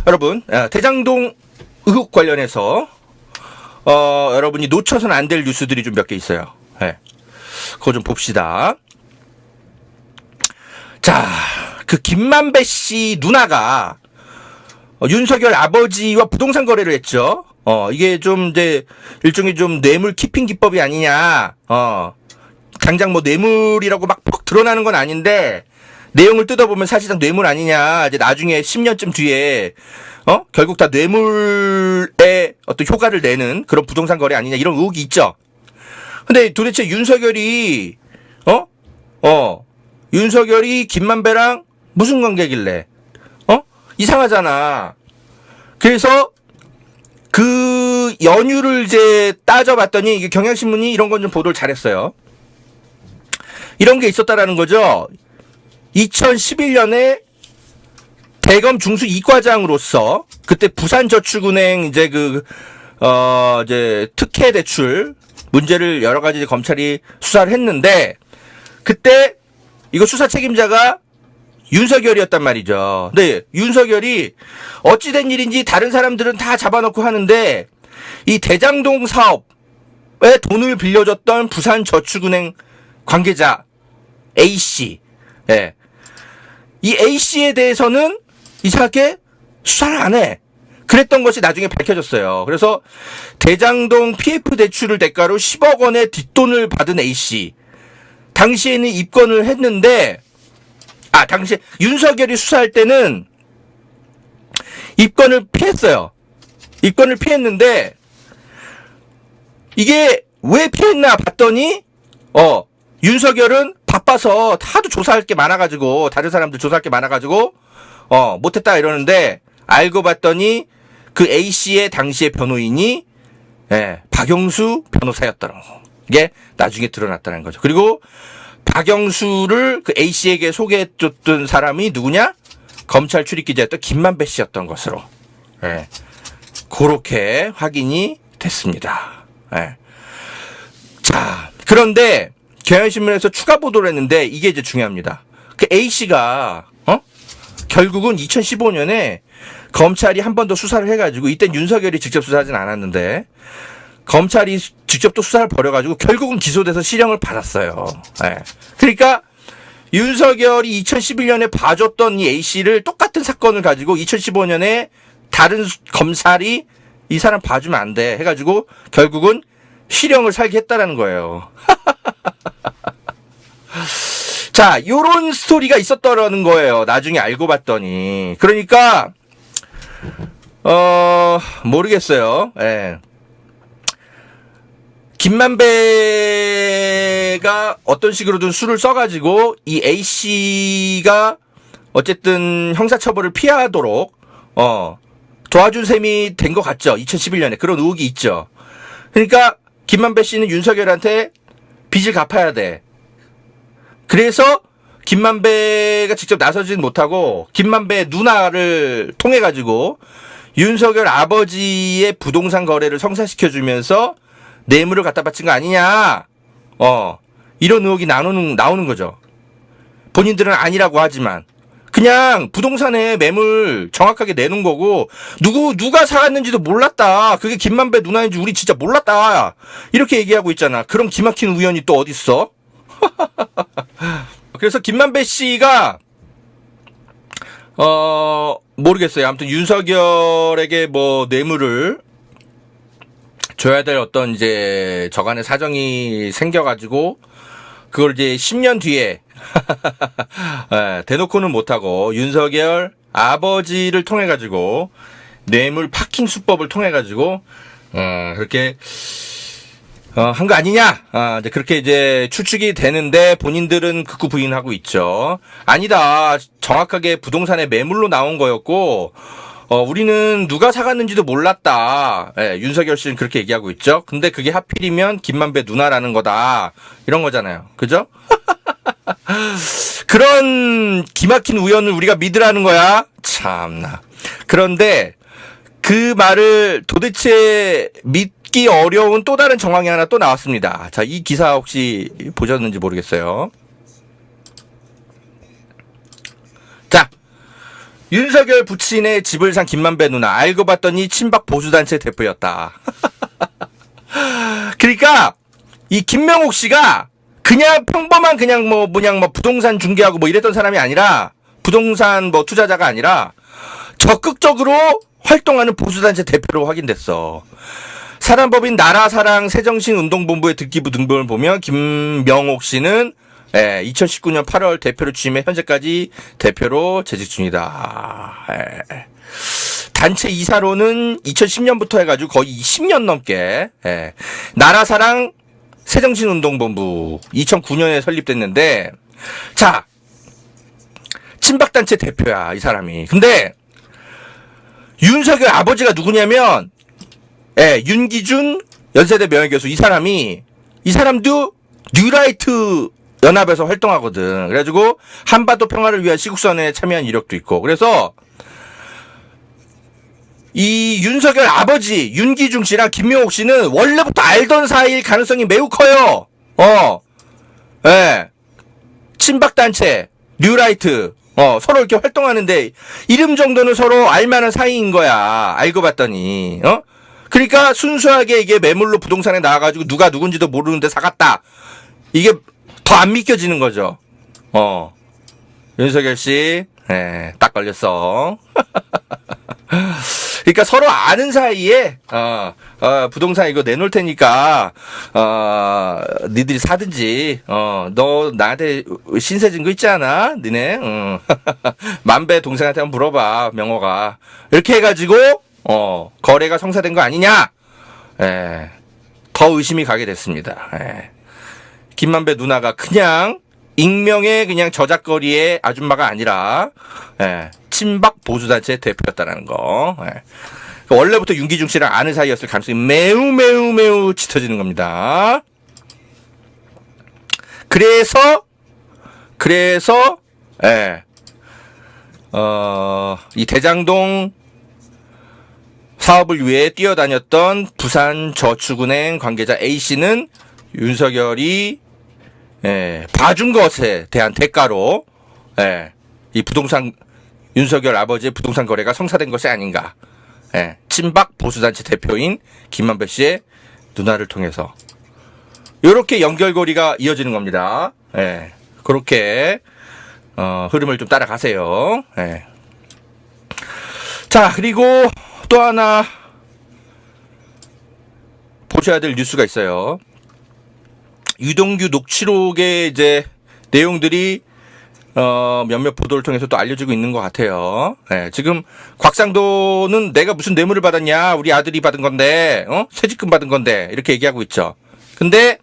여러분, 대장동 의혹 관련해서 여러분이 놓쳐서는 안 될 뉴스들이 좀 몇 개 있어요. 예. 그거 좀 봅시다. 자, 그 김만배 씨 누나가 윤석열 아버지와 부동산 거래를 했죠. 이게 좀 이제 일종의 좀 뇌물 키핑 기법이 아니냐. 당장 뭐 뇌물이라고 막 퍽 드러나는 건 아닌데 내용을 뜯어보면 사실상 뇌물 아니냐. 이제 나중에 10년쯤 뒤에 결국 다 뇌물에 어떤 효과를 내는 그런 부동산 거래 아니냐 이런 의혹이 있죠. 근데 도대체 윤석열이 윤석열이 김만배랑 무슨 관계길래 이상하잖아. 그래서 그 연유를 이제 따져봤더니 이게 경향신문이 이런 건 좀 보도를 잘했어요. 이런 게 있었다라는 거죠. 2011년에 대검 중수 이과장으로서 그때 부산저축은행 이제 이제 특혜 대출 문제를 여러 가지 검찰이 수사를 했는데 그때 이거 수사 책임자가 윤석열이었단 말이죠. 근데 윤석열이 어찌된 일인지 다른 사람들은 다 잡아놓고 하는데 이 대장동 사업에 돈을 빌려줬던 부산저축은행 관계자 A씨, 예. 이 A씨에 대해서는 이상하게 수사를 안 해. 그랬던 것이 나중에 밝혀졌어요. 그래서 대장동 PF 대출을 대가로 10억 원의 뒷돈을 받은 A씨. 당시에는 입건을 했는데, 당시 윤석열이 수사할 때는 입건을 피했어요. 입건을 피했는데, 이게 왜 피했나 봤더니, 윤석열은 바빠서 하도 조사할 게 많아가지고, 다른 사람들 조사할 게 많아가지고, 못했다 이러는데, 알고 봤더니, 그 A씨의 당시의 변호인이, 박영수 변호사였다는 거. 이게 나중에 드러났다는 거죠. 그리고 박영수를 그 A씨에게 소개해줬던 사람이 누구냐? 검찰 출입기자였던 김만배 씨였던 것으로. 그렇게 확인이 됐습니다. 자, 그런데 경향신문에서 추가 보도를 했는데 이게 이제 중요합니다. 그 A씨가 결국은 2015년에 검찰이 한 번 더 수사를 해가지고 이땐 윤석열이 직접 수사하진 않았는데 검찰이 직접 또 수사를 벌여가지고 결국은 기소돼서 실형을 받았어요. 그러니까 윤석열이 2011년에 봐줬던 이 A씨를 똑같은 사건을 가지고 2015년에 다른 검찰이 이 사람 봐주면 안 돼 해가지고 결국은 실형을 살게 했다라는 거예요. 자, 요런 스토리가 있었더라는 거예요. 나중에 알고 봤더니. 그러니까 모르겠어요. 김만배가 어떤 식으로든 수를 써가지고 이 A씨가 어쨌든 형사처벌을 피하도록 도와준 셈이 된 것 같죠. 2011년에 그런 의혹이 있죠. 그러니까 김만배 씨는 윤석열한테 빚을 갚아야 돼. 그래서 김만배가 직접 나서지는 못하고 김만배 누나를 통해 가지고 윤석열 아버지의 부동산 거래를 성사시켜주면서 뇌물을 갖다 바친 거 아니냐. 이런 의혹이 나오는 거죠. 본인들은 아니라고 하지만 그냥 부동산에 매물 정확하게 내놓은 거고 누가 사갔는지도 몰랐다. 그게 김만배 누나인지 우리 진짜 몰랐다. 이렇게 얘기하고 있잖아. 그럼 기막힌 우연이 또 어딨어? 그래서 김만배 씨가 모르겠어요. 아무튼 윤석열에게 뭐 뇌물을 줘야 될 어떤 이제 저간의 사정이 생겨가지고 그걸 이제 10년 뒤에 대놓고는 못하고 윤석열 아버지를 통해 가지고 뇌물 파킹 수법을 통해 가지고 그렇게 한 거 아니냐? 이제 그렇게 이제 추측이 되는데 본인들은 극구 부인하고 있죠. 아니다. 정확하게 부동산에 매물로 나온 거였고, 우리는 누가 사갔는지도 몰랐다. 윤석열 씨는 그렇게 얘기하고 있죠. 근데 그게 하필이면 김만배 누나라는 거다. 이런 거잖아요. 그죠? 그런 기막힌 우연을 우리가 믿으라는 거야? 참나. 그런데 그 말을 도대체 믿기 어려운 또 다른 정황이 하나 또 나왔습니다. 자, 이 기사 혹시 보셨는지 모르겠어요. 자, 윤석열 부친의 집을 산 김만배 누나 알고 봤더니 친박 보수단체 대표였다. 그러니까 이 김명옥 씨가 그냥 평범한 그냥 뭐 부동산 중개하고 뭐 이랬던 사람이 아니라 부동산 뭐 투자자가 아니라 적극적으로 활동하는 보수단체 대표로 확인됐어. 사단법인 나라사랑 새정신운동본부의 등기부 등본을 보면 김명옥 씨는 2019년 8월 대표로 취임해 현재까지 대표로 재직 중이다. 단체 이사로는 2010년부터 해가지고 거의 10년 넘게 나라사랑 새정신운동본부 2009년에 설립됐는데 자 친박단체 대표야 이 사람이. 근데 윤석열 아버지가 누구냐면 윤기준 연세대 명예교수 이 사람도 뉴라이트 연합에서 활동하거든. 그래가지고 한반도 평화를 위한 시국선언에 참여한 이력도 있고. 그래서 이 윤석열 아버지 윤기중 씨랑 김명옥 씨는 원래부터 알던 사이일 가능성이 매우 커요. 친박단체 뉴라이트 서로 이렇게 활동하는데 이름 정도는 서로 알만한 사이인 거야. 알고 봤더니 그러니까 순수하게 이게 매물로 부동산에 나와가지고 누가 누군지도 모르는데 사갔다. 이게 더 안 믿겨지는 거죠. 윤석열 씨, 딱 걸렸어. 그러니까 서로 아는 사이에 부동산 이거 내놓을 테니까 니들이 사든지 너 나한테 신세 진 거 있지 않아? 니네 만배 동생한테 한번 물어봐 명호가 이렇게 해가지고 거래가 성사된 거 아니냐? 더 의심이 가게 됐습니다. 김만배 누나가 그냥 익명의 그냥 저작거리의 아줌마가 아니라 친박 보수단체 대표였다라는 거. 원래부터 윤기중 씨랑 아는 사이였을 가능성이 매우 짙어지는 겁니다. 그래서 이 대장동 사업을 위해 뛰어다녔던 부산저축은행 관계자 A씨는 윤석열이 봐준 것에 대한 대가로 이 부동산 윤석열 아버지의 부동산 거래가 성사된 것이 아닌가. 친박 보수단체 대표인 김만배 씨의 누나를 통해서 이렇게 연결고리가 이어지는 겁니다. 그렇게 흐름을 좀 따라가세요. 자, 그리고 또 하나 보셔야 될 뉴스가 있어요. 유동규 녹취록의 이제 내용들이 몇몇 보도를 통해서 또 알려지고 있는 것 같아요. 지금 곽상도는 내가 무슨 뇌물을 받았냐, 우리 아들이 받은 건데, 퇴직금 받은 건데 이렇게 얘기하고 있죠. 근데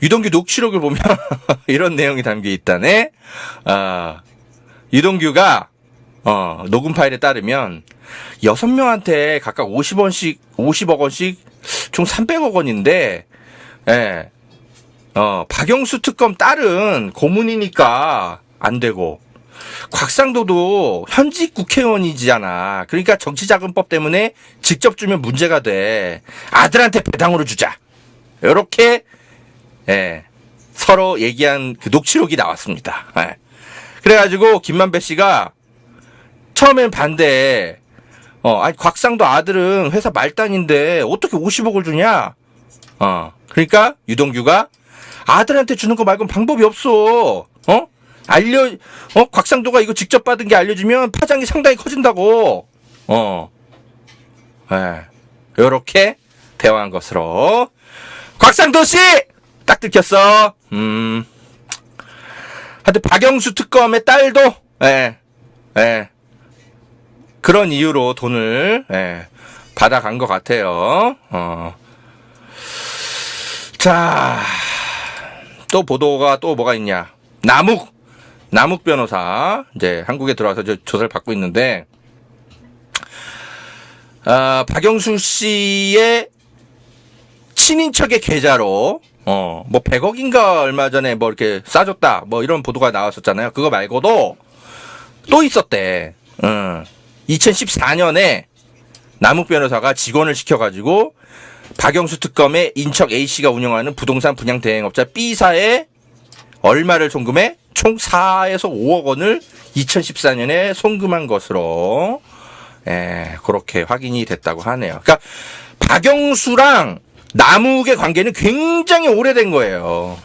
유동규 녹취록을 보면 이런 내용이 담겨 있다네. 유동규가 녹음 파일에 따르면 6명한테 각각 50억 원씩 총 300억 원인데, 박영수 특검 딸은 고문이니까 안 되고, 곽상도도 현직 국회의원이잖아. 그러니까 정치자금법 때문에 직접 주면 문제가 돼. 아들한테 배당으로 주자. 이렇게, 서로 얘기한 그 녹취록이 나왔습니다. 그래가지고 김만배 씨가 처음엔 반대해. 아니, 곽상도 아들은 회사 말단인데 어떻게 50억을 주냐? 그러니까 유동규가 아들한테 주는 거 말고는 방법이 없어. 곽상도가 이거 직접 받은 게 알려지면 파장이 상당히 커진다고. 요렇게 대화한 것으로. 곽상도 씨! 딱 들켰어. 하여튼 박영수 특검의 딸도, 그런 이유로 돈을, 받아간 것 같아요. 자, 또 보도가 또 뭐가 있냐. 남욱 변호사, 이제 한국에 들어와서 조사를 받고 있는데, 박영수 씨의 친인척의 계좌로, 뭐 100억인가 얼마 전에 뭐 이렇게 싸줬다, 뭐 이런 보도가 나왔었잖아요. 그거 말고도 또 있었대. 2014년에 남욱 변호사가 직원을 시켜가지고 박영수 특검의 인척 A씨가 운영하는 부동산 분양 대행업자 B사에 얼마를 송금해? 총 4에서 5억 원을 2014년에 송금한 것으로 그렇게 확인이 됐다고 하네요. 그러니까 박영수랑 남욱의 관계는 굉장히 오래된 거예요.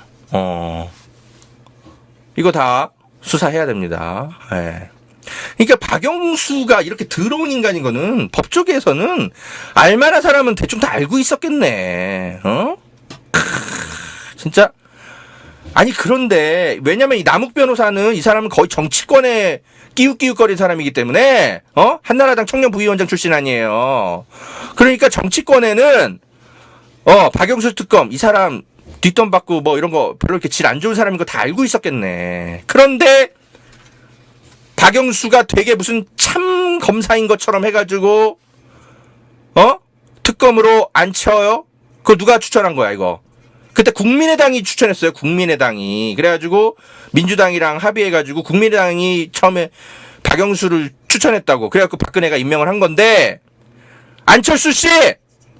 이거 다 수사해야 됩니다. 그러니까 박영수가 이렇게 더러운 인간인 거는 법조계에서는 알만한 사람은 대충 다 알고 있었겠네. 진짜. 아니 그런데 왜냐면 이 남욱 변호사는 이 사람은 거의 정치권에 끼웃끼웃거린 사람이기 때문에 한나라당 청년 부위원장 출신 아니에요. 그러니까 정치권에는 박영수 특검 이 사람 뒷돈 받고 뭐 이런 거 별로 이렇게 질 안 좋은 사람인 거 다 알고 있었겠네. 그런데 박영수가 되게 무슨 참 검사인 것처럼 해가지고 특검으로 안 쳐요? 그거 누가 추천한 거야 이거? 그때 국민의당이 추천했어요. 국민의당이. 그래가지고 민주당이랑 합의해가지고 국민의당이 처음에 박영수를 추천했다고. 그래갖고 박근혜가 임명을 한 건데 안철수 씨!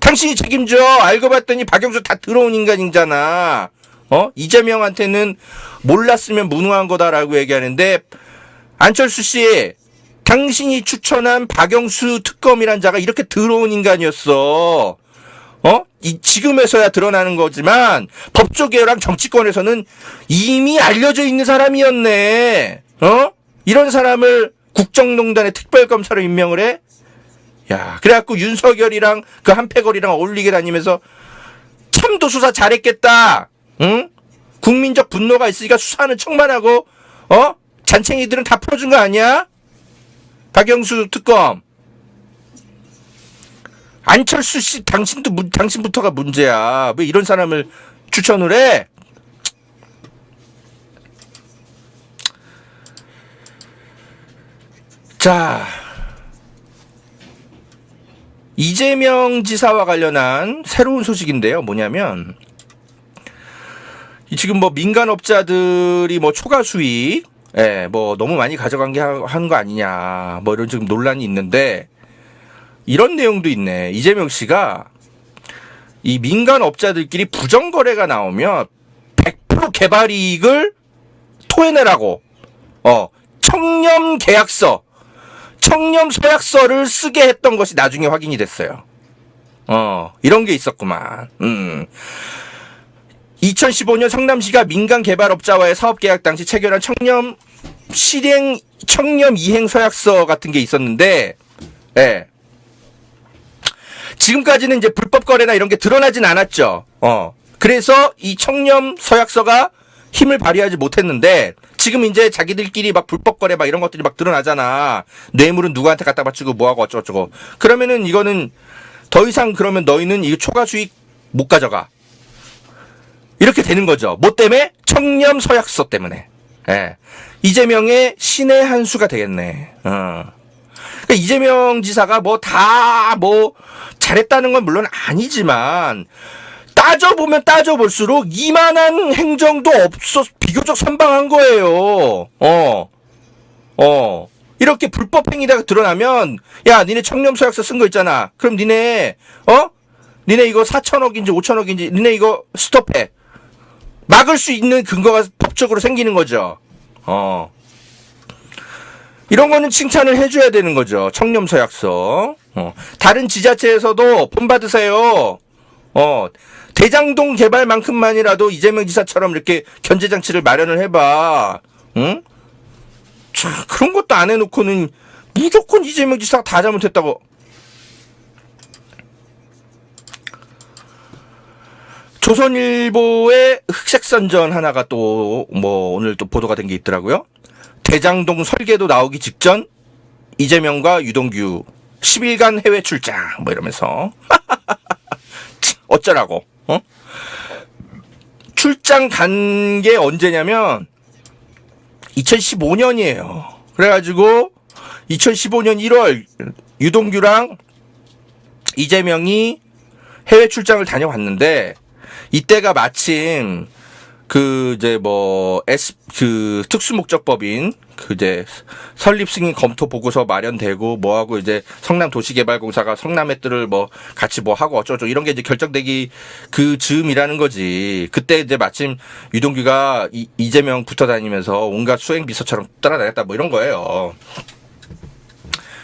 당신이 책임져. 알고 봤더니 박영수 다 더러운 인간이잖아. 이재명한테는 몰랐으면 무능한 거다라고 얘기하는데 안철수 씨, 당신이 추천한 박영수 특검이란 자가 이렇게 더러운 인간이었어. 지금에서야 드러나는 거지만 법조계랑 정치권에서는 이미 알려져 있는 사람이었네. 이런 사람을 국정농단의 특별검사로 임명을 해? 야, 그래갖고 윤석열이랑 그 한패거리랑 어울리게 다니면서 참도 수사 잘했겠다. 응? 국민적 분노가 있으니까 수사는 척만하고 잔챙이들은 다 풀어준 거 아니야? 박영수 특검. 안철수 씨, 당신부터가 문제야. 왜 이런 사람을 추천을 해? 자, 이재명 지사와 관련한 새로운 소식인데요. 뭐냐면, 지금 뭐 민간업자들이 뭐 초과 수익, 뭐 너무 많이 가져간 게 하는 거 아니냐, 뭐 이런 지금 논란이 있는데, 이런 내용도 있네. 이재명 씨가 이 민간업자들끼리 부정거래가 나오면 100% 개발이익을 토해내라고, 청렴 계약서, 청렴 서약서를 쓰게 했던 것이 나중에 확인이 됐어요. 이런 게 있었구만. 2015년 성남시가 민간 개발업자와의 사업계약 당시 체결한 청렴 이행 서약서 같은 게 있었는데, 지금까지는 이제 불법 거래나 이런 게 드러나진 않았죠. 그래서 이 청렴 서약서가 힘을 발휘하지 못했는데, 지금 이제 자기들끼리 막 불법 거래 막 이런 것들이 막 드러나잖아. 뇌물은 누구한테 갖다 바치고 뭐하고 어쩌고저쩌고. 그러면은 이거는 더 이상 그러면 너희는 이 초과 수익 못 가져가. 이렇게 되는 거죠. 뭐 때문에? 청렴 서약서 때문에. 이재명의 신의 한 수가 되겠네. 그러니까 이재명 지사가 뭐 잘했다는 건 물론 아니지만, 따져보면 따져볼수록 이만한 행정도 비교적 선방한 거예요. 이렇게 불법 행위가 드러나면, 야, 니네 청렴서약서 쓴 거 있잖아. 그럼 니네 이거 4천억인지 5천억인지, 니네 이거 스톱해. 막을 수 있는 근거가 법적으로 생기는 거죠. 이런 거는 칭찬을 해줘야 되는 거죠. 청렴서약서. 다른 지자체에서도 폰 받으세요. 대장동 개발만큼만이라도 이재명 지사처럼 이렇게 견제장치를 마련을 해봐. 응? 자, 그런 것도 안 해놓고는 무조건 이재명 지사가 다 잘못했다고. 조선일보의 흑색선전 하나가 또 오늘 또 보도가 된 게 있더라고요. 대장동 설계도 나오기 직전 이재명과 유동규 10일간 해외 출장 뭐 이러면서 어쩌라고. 출장 간 게 언제냐면 2015년이에요. 그래가지고 2015년 1월 유동규랑 이재명이 해외 출장을 다녀왔는데, 이때가 마침 이제 특수목적법인, 이제 설립 승인 검토 보고서 마련되고, 뭐하고 이제 성남도시개발공사가 성남의뜰을 같이 하고 어쩌고 이런 게 이제 결정되기 그 즈음이라는 거지. 그때 이제 마침 유동규가 이재명 붙어 다니면서 온갖 수행비서처럼 따라다녔다 이런 거예요.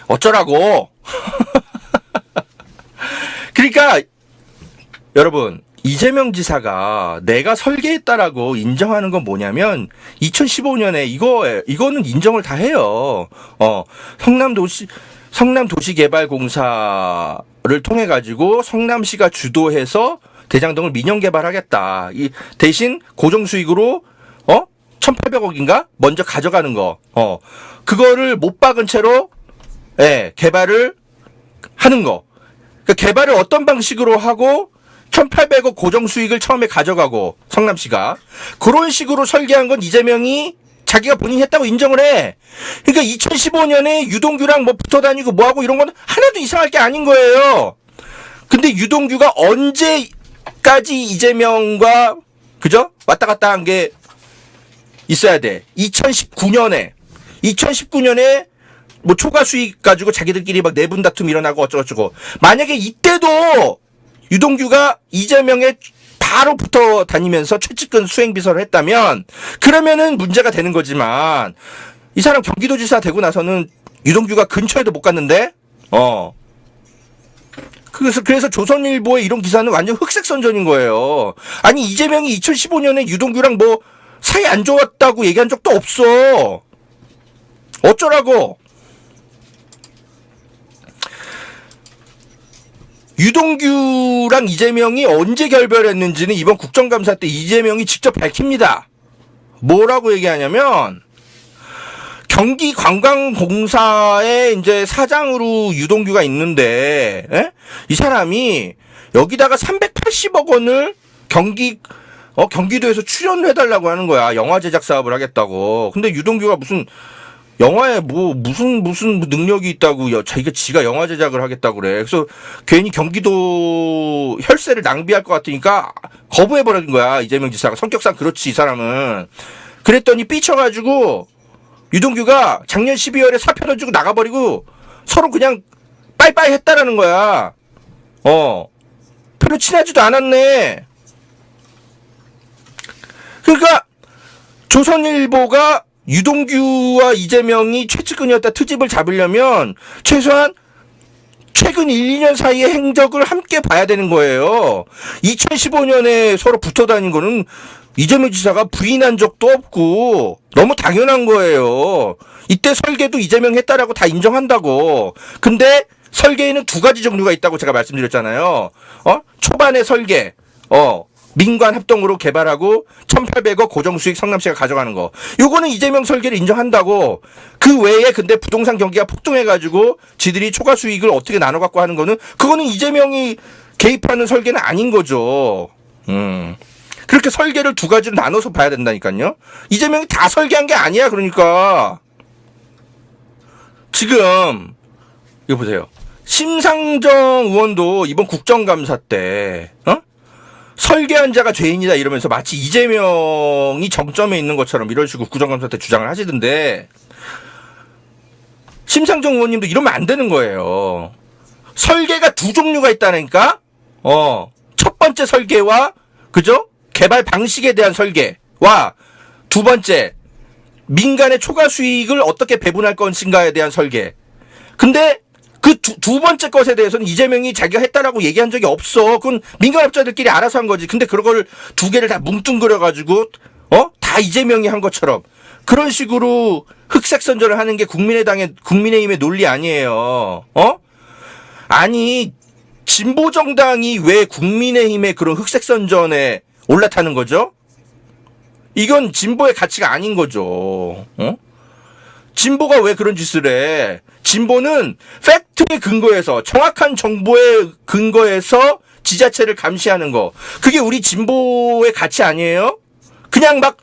어쩌라고. 그러니까, 여러분, 이재명 지사가 내가 설계했다라고 인정하는 건 뭐냐면 2015년에 이거는 인정을 다 해요. 성남도시개발공사를 통해 가지고 성남시가 주도해서 대장동을 민영 개발하겠다. 대신 고정 수익으로 1,800억인가 먼저 가져가는 거. 그거를 못 박은 채로 개발을 하는 거. 그러니까 개발을 어떤 방식으로 하고 1,800억 고정 수익을 처음에 가져가고 성남시가 그런 식으로 설계한 건 이재명이 자기가 본인이 했다고 인정을 해. 그러니까 2015년에 유동규랑 붙어 다니고 뭐하고 이런 건 하나도 이상할 게 아닌 거예요. 근데 유동규가 언제까지 이재명과 그죠? 왔다 갔다 한 게 있어야 돼. 2019년에 초과 수익 가지고 자기들끼리 내분 다툼 일어나고 어쩌고저쩌고. 만약에 이때도 유동규가 이재명에 바로 붙어 다니면서 최측근 수행비서를 했다면 그러면은 문제가 되는 거지만 이 사람 경기도지사 되고 나서는 유동규가 근처에도 못 갔는데 그래서 조선일보의 이런 기사는 완전 흑색선전인 거예요. 아니 이재명이 2015년에 유동규랑 사이 안 좋았다고 얘기한 적도 없어. 어쩌라고. 유동규랑 이재명이 언제 결별했는지는 이번 국정감사 때 이재명이 직접 밝힙니다. 뭐라고 얘기하냐면 경기관광공사의 이제 사장으로 유동규가 있는데 이 사람이 여기다가 380억 원을 경기도에서 출연을 해달라고 하는 거야. 영화 제작 사업을 하겠다고. 근데 유동규가 무슨 영화에 무슨 능력이 있다고 지가 영화 제작을 하겠다고 그래. 그래서 괜히 경기도 혈세를 낭비할 것 같으니까 거부해버린 거야. 이재명 지사가. 성격상 그렇지, 이 사람은. 그랬더니 삐쳐가지고 유동규가 작년 12월에 사표 던지고 나가버리고 서로 그냥 빠이빠이 했다라는 거야. 별로 친하지도 않았네. 그러니까 조선일보가 유동규와 이재명이 최측근이었다 트집을 잡으려면 최소한 최근 1, 2년 사이의 행적을 함께 봐야 되는 거예요. 2015년에 서로 붙어 다닌 거는 이재명 지사가 부인한 적도 없고 너무 당연한 거예요. 이때 설계도 이재명 했다라고 다 인정한다고. 근데 설계에는 두 가지 종류가 있다고 제가 말씀드렸잖아요. 초반에 설계, 민관 합동으로 개발하고 1,800억 고정수익 성남시가 가져가는 거. 요거는 이재명 설계를 인정한다고. 그 외에 근데 부동산 경기가 폭등해가지고 지들이 초과 수익을 어떻게 나눠 갖고 하는 거는 그거는 이재명이 개입하는 설계는 아닌 거죠. 그렇게 설계를 두 가지로 나눠서 봐야 된다니까요. 이재명이 다 설계한 게 아니야. 그러니까 지금 이거 보세요. 심상정 의원도 이번 국정감사 때 설계한 자가 죄인이다 이러면서 마치 이재명이 정점에 있는 것처럼 이런 식으로 국정감사 때 주장을 하시던데 심상정 의원님도 이러면 안 되는 거예요. 설계가 두 종류가 있다니까. 첫 번째 설계와 그죠? 개발 방식에 대한 설계와 두 번째 민간의 초과 수익을 어떻게 배분할 것인가에 대한 설계. 근데 그 두 번째 것에 대해서는 이재명이 자기가 했다라고 얘기한 적이 없어. 그건 민간업자들끼리 알아서 한 거지. 근데 그걸 두 개를 다 뭉뚱그려가지고 다 이재명이 한 것처럼 그런 식으로 흑색선전을 하는 게 국민의힘의 논리 아니에요. 아니 진보정당이 왜 국민의힘의 그런 흑색선전에 올라타는 거죠? 이건 진보의 가치가 아닌 거죠. 진보가 왜 그런 짓을 해? 진보는 팩트에 근거해서 정확한 정보에 근거해서 지자체를 감시하는 거. 그게 우리 진보의 가치 아니에요? 그냥 막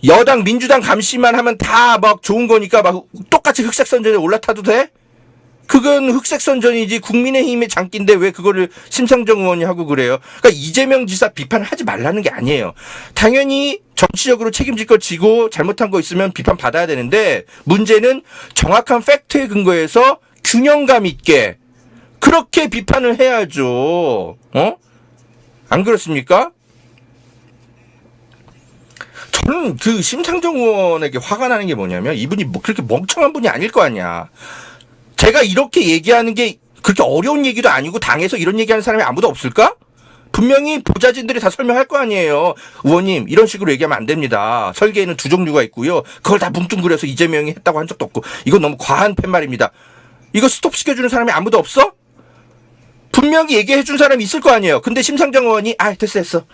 여당 민주당 감시만 하면 다 막 좋은 거니까 막 똑같이 흑색선전에 올라타도 돼? 그건 흑색선전이지 국민의힘의 장기인데 왜 그거를 심상정 의원이 하고 그래요? 그러니까 이재명 지사 비판을 하지 말라는 게 아니에요. 당연히 정치적으로 책임질 거 지고 잘못한 거 있으면 비판 받아야 되는데 문제는 정확한 팩트에 근거해서 균형감 있게 그렇게 비판을 해야죠. 안 그렇습니까? 저는 그 심상정 의원에게 화가 나는 게 뭐냐면 이분이 뭐 그렇게 멍청한 분이 아닐 거 아니야. 제가 이렇게 얘기하는 게 그렇게 어려운 얘기도 아니고 당에서 이런 얘기하는 사람이 아무도 없을까? 분명히 보좌진들이 다 설명할 거 아니에요. 의원님 이런 식으로 얘기하면 안 됩니다. 설계에는 두 종류가 있고요. 그걸 다 뭉뚱그려서 이재명이 했다고 한 적도 없고 이건 너무 과한 팻말입니다. 이거 스톱 시켜주는 사람이 아무도 없어? 분명히 얘기해 준 사람이 있을 거 아니에요. 근데 심상정 의원이 됐어.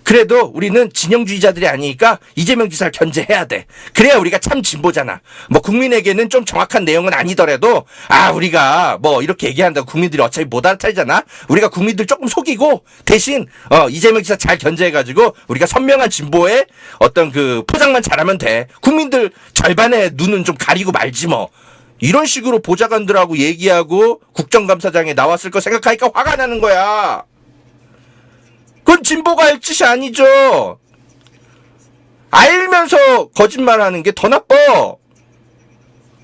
그래도 우리는 진영주의자들이 아니니까 이재명 지사를 견제해야 돼. 그래야 우리가 참 진보잖아. 뭐 국민에게는 좀 정확한 내용은 아니더라도 우리가 뭐 이렇게 얘기한다고 국민들이 어차피 못 알아차리잖아. 우리가 국민들 조금 속이고 대신 이재명 지사 잘 견제해가지고 우리가 선명한 진보의 어떤 그 포장만 잘하면 돼. 국민들 절반의 눈은 좀 가리고 말지 뭐. 이런 식으로 보좌관들하고 얘기하고 국정감사장에 나왔을 거 생각하니까 화가 나는 거야. 그건 진보가 할 짓이 아니죠. 알면서 거짓말하는 게 더 나빠.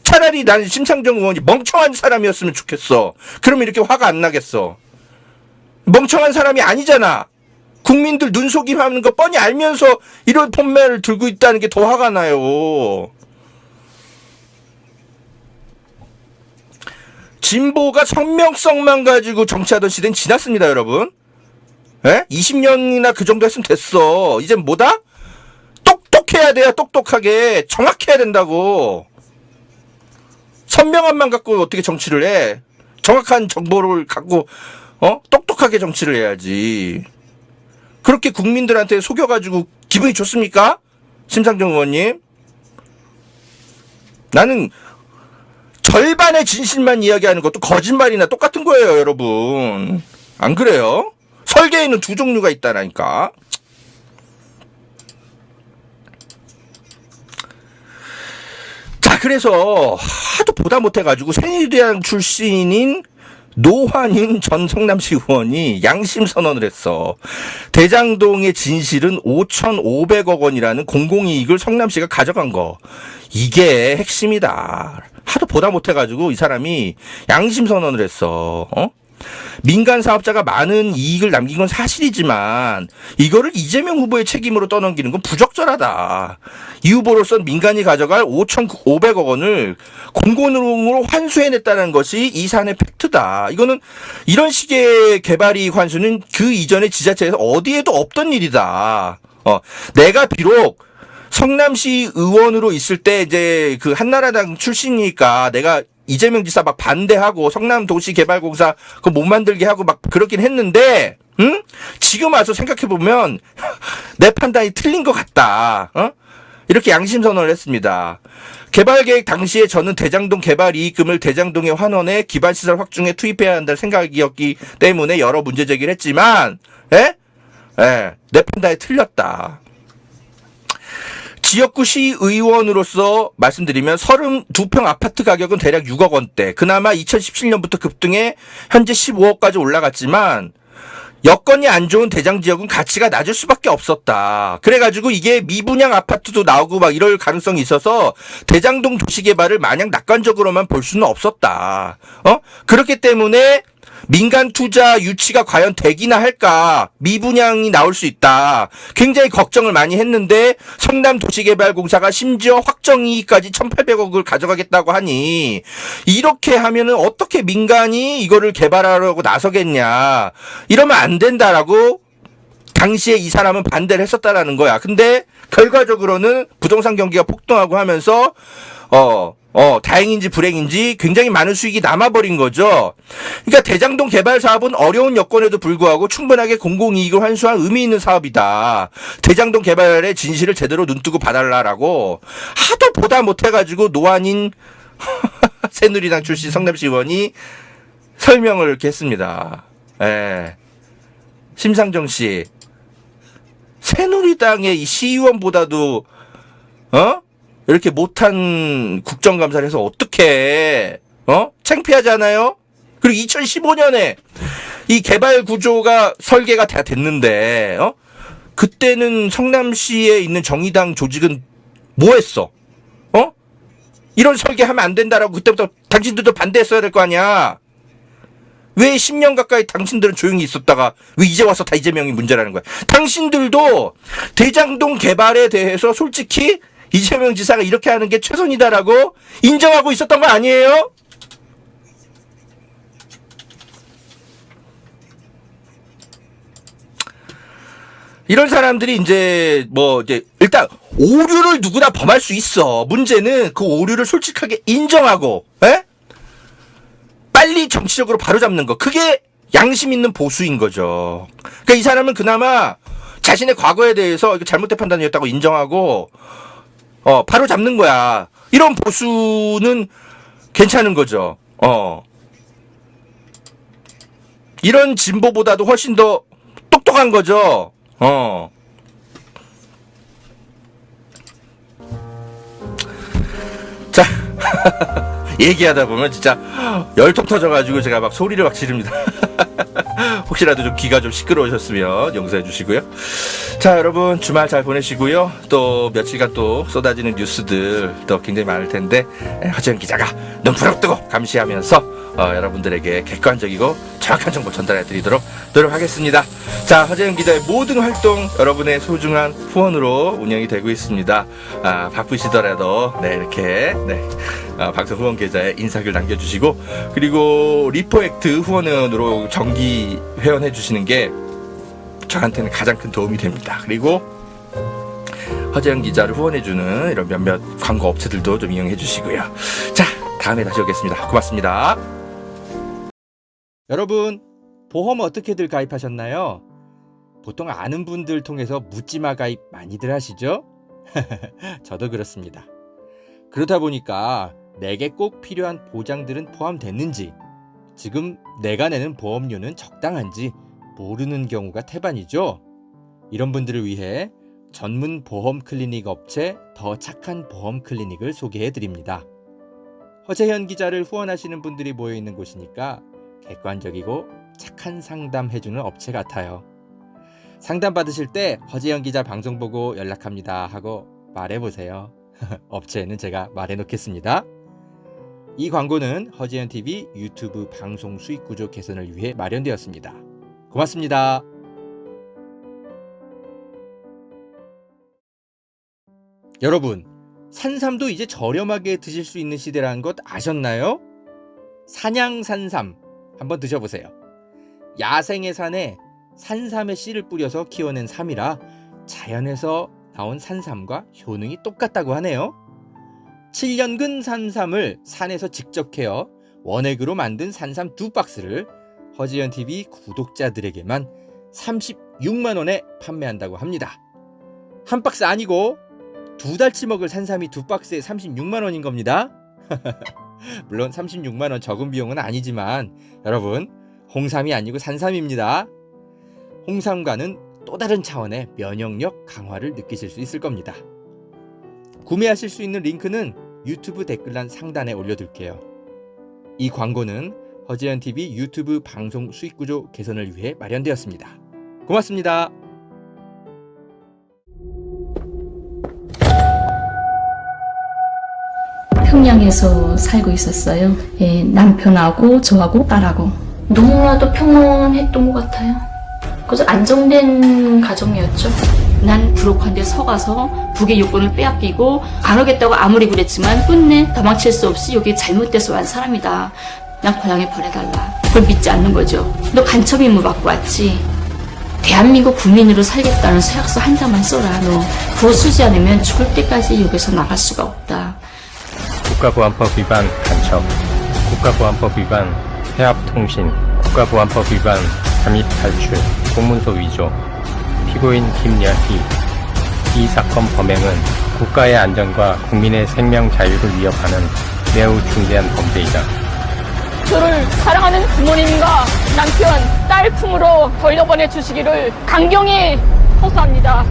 차라리 나는 심상정 의원이 멍청한 사람이었으면 좋겠어. 그러면 이렇게 화가 안 나겠어. 멍청한 사람이 아니잖아. 국민들 눈속임하는 거 뻔히 알면서 이런 폰매를 들고 있다는 게 더 화가 나요. 진보가 성명성만 가지고 정치하던 시대는 지났습니다, 여러분. 20년이나 그 정도 했으면 됐어. 이젠 뭐다? 똑똑해야 돼요. 똑똑하게. 정확해야 된다고. 선명함만 갖고 어떻게 정치를 해. 정확한 정보를 갖고 똑똑하게 정치를 해야지. 그렇게 국민들한테 속여가지고 기분이 좋습니까? 심상정 의원님. 나는 절반의 진실만 이야기하는 것도 거짓말이나 똑같은 거예요, 여러분. 안 그래요? 설계에는 두 종류가 있다라니까. 자, 그래서 하도 보다 못해가지고 새누리당 출신인 노환인 전 성남시 의원이 양심 선언을 했어. 대장동의 진실은 5,500억 원이라는 공공이익을 성남시가 가져간 거. 이게 핵심이다. 하도 보다 못해가지고 이 사람이 양심 선언을 했어. 민간 사업자가 많은 이익을 남긴 건 사실이지만 이거를 이재명 후보의 책임으로 떠넘기는 건 부적절하다. 이 후보로선 민간이 가져갈 5,500억 원을 공공으로 환수해냈다는 것이 이 사안의 팩트다. 이거는 이런 식의 개발이익 환수는 그 이전의 지자체에서 어디에도 없던 일이다. 내가 비록 성남시 의원으로 있을 때 이제 그 한나라당 출신이니까 내가 이재명 지사 막 반대하고 성남도시개발공사 그거 못 만들게 하고 막 그러긴 했는데, 지금 와서 생각해보면 내 판단이 틀린 것 같다. 이렇게 양심 선언을 했습니다. 개발계획 당시에 저는 대장동 개발 이익금을 대장동의 환원에 기반시설 확충에 투입해야 한다는 생각이었기 때문에 여러 문제 제기를 했지만, 내 판단이 틀렸다. 지역구 시의원으로서 말씀드리면 32평 아파트 가격은 대략 6억 원대. 그나마 2017년부터 급등해 현재 15억까지 올라갔지만 여건이 안 좋은 대장 지역은 가치가 낮을 수밖에 없었다. 그래가지고 이게 미분양 아파트도 나오고 막 이럴 가능성이 있어서 대장동 도시개발을 마냥 낙관적으로만 볼 수는 없었다. 그렇기 때문에 민간 투자 유치가 과연 되기나 할까? 미분양이 나올 수 있다. 굉장히 걱정을 많이 했는데 성남도시개발공사가 심지어 확정이익까지 1,800억을 가져가겠다고 하니 이렇게 하면은 어떻게 민간이 이거를 개발하려고 나서겠냐. 이러면 안 된다라고 당시에 이 사람은 반대를 했었다라는 거야. 근데 결과적으로는 부동산 경기가 폭등하고 하면서 다행인지 불행인지 굉장히 많은 수익이 남아버린 거죠. 그러니까 대장동 개발 사업은 어려운 여건에도 불구하고 충분하게 공공이익을 환수한 의미 있는 사업이다. 대장동 개발의 진실을 제대로 눈뜨고 봐달라라고 하도 보다 못해가지고 노안인 새누리당 출신 성남시 의원이 설명을 이렇게 했습니다. 심상정 씨, 새누리당의 이 시의원보다도 이렇게 못한 국정감사를 해서 어떻게 창피하잖아요. 그리고 2015년에 이 개발 구조가 설계가 다 됐는데, 그때는 성남시에 있는 정의당 조직은 뭐 했어? 이런 설계하면 안 된다라고 그때부터 당신들도 반대했어야 될 거 아니야. 왜 10년 가까이 당신들은 조용히 있었다가 왜 이제 와서 다 이재명이 문제라는 거야. 당신들도 대장동 개발에 대해서 솔직히 이재명 지사가 이렇게 하는 게 최선이다라고 인정하고 있었던 거 아니에요? 이런 사람들이 이제 일단 오류를 누구나 범할 수 있어. 문제는 그 오류를 솔직하게 인정하고 빨리 정치적으로 바로잡는 거. 그게 양심 있는 보수인 거죠. 그러니까 이 사람은 그나마 자신의 과거에 대해서 이거 잘못된 판단이었다고 인정하고 바로 잡는 거야. 이런 보수는 괜찮은 거죠. 이런 진보보다도 훨씬 더 똑똑한 거죠. 자, 얘기하다 보면 진짜 열통 터져가지고 제가 막 소리를 막 지릅니다. 혹시라도 좀 귀가 좀 시끄러우셨으면 용서해 주시고요. 자, 여러분 주말 잘 보내시고요. 또 며칠간 또 쏟아지는 뉴스들 또 굉장히 많을 텐데 허재현 기자가 눈 부릅뜨고 감시하면서 여러분들에게 객관적이고 정확한 정보 전달해 드리도록 노력하겠습니다. 자, 허재현 기자의 모든 활동 여러분의 소중한 후원으로 운영이 되고 있습니다. 바쁘시더라도 이렇게 방송 후원 계좌에 인사글 남겨주시고, 그리고 리포액트 후원으로 정기 회원해 주시는 게 저한테는 가장 큰 도움이 됩니다. 그리고 허재현 기자를 후원해주는 이런 몇몇 광고 업체들도 좀 이용해 주시고요. 자, 다음에 다시 오겠습니다. 고맙습니다. 여러분, 보험 어떻게들 가입하셨나요? 보통 아는 분들 통해서 묻지마 가입 많이들 하시죠? 저도 그렇습니다. 그러다 보니까 내게 꼭 필요한 보장들은 포함됐는지, 지금 내가 내는 보험료는 적당한지 모르는 경우가 태반이죠. 이런 분들을 위해 전문 보험 클리닉 업체 더 착한 보험 클리닉을 소개해 드립니다. 허재현 기자를 후원하시는 분들이 모여있는 곳이니까 객관적이고 착한 상담 해주는 업체 같아요. 상담 받으실 때 허재현 기자 방송 보고 연락합니다 하고 말해보세요. 업체에는 제가 말해놓겠습니다. 이 광고는 허재현TV 유튜브 방송 수익 구조 개선을 위해 마련되었습니다. 고맙습니다. 여러분, 산삼도 이제 저렴하게 드실 수 있는 시대라는 것 아셨나요? 산양산삼 한번 드셔보세요. 야생의 산에 산삼의 씨를 뿌려서 키워낸 삼이라 자연에서 나온 산삼과 효능이 똑같다고 하네요. 7년근 산삼을 산에서 직접 캐어 원액으로 만든 산삼 2박스를 허지연TV 구독자들에게만 36만원에 판매한다고 합니다. 한 박스 아니고 2달치 먹을 산삼이 2박스에 36만원인 겁니다. 물론 36만원 적은 비용은 아니지만 여러분, 홍삼이 아니고 산삼입니다. 홍삼과는 또 다른 차원의 면역력 강화를 느끼실 수 있을 겁니다. 구매하실 수 있는 링크는 유튜브 댓글란 상단에 올려둘게요. 이 광고는 허재현TV 유튜브 방송 수익구조 개선을 위해 마련되었습니다. 고맙습니다. 평양에서 살고 있었어요. 예, 남편하고 저하고 딸하고 너무나도 평온했던 것 같아요. 그래서 안정된 가정이었죠. 난 부록한데 서가서 북의 요건을 빼앗기고 안 오겠다고 아무리 그랬지만 끝내 도망칠 수 없이 여기 잘못돼서 한 사람이다. 난 고향에 보내달라. 그걸 믿지 않는 거죠. 너 간첩 임무 받고 왔지. 대한민국 국민으로 살겠다는 서약서 한 장만 써라. 너 그거 쓰지 않으면 죽을 때까지 여기서 나갈 수가 없다. 국가보안법 위반 간첩, 국가보안법 위반 해합통신, 국가보안법 위반 잠입 탈출, 공문서 위조, 피고인 김여희. 이 사건 범행은 국가의 안전과 국민의 생명 자유를 위협하는 매우 중대한 범죄이다. 저를 사랑하는 부모님과 남편, 딸 품으로 돌려보내 주시기를 강경히 호소합니다.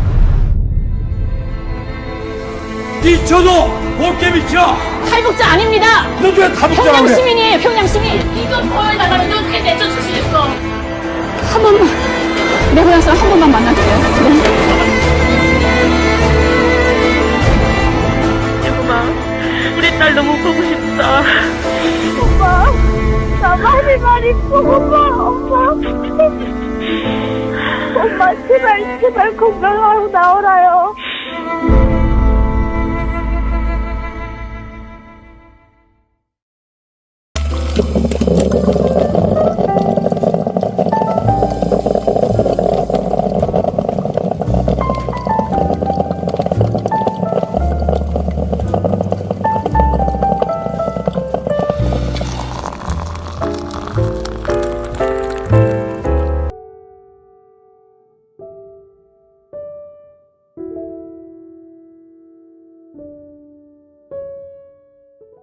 미쳐도 곱게 미쳐. 탈북자 아닙니다. 너왜 탈북자라고 평양 그래? 시민이에요. 평양 시민. 이거 보여달라면 어떻게 내쫓으시겠어? 한 번만 내 고향 사람 한 번만 만날게요. 예쁨아, 우리 딸 너무 보고 싶다. 엄마, 나 많이 보고 엄마. 엄마, 제발 건강하고 나오라요.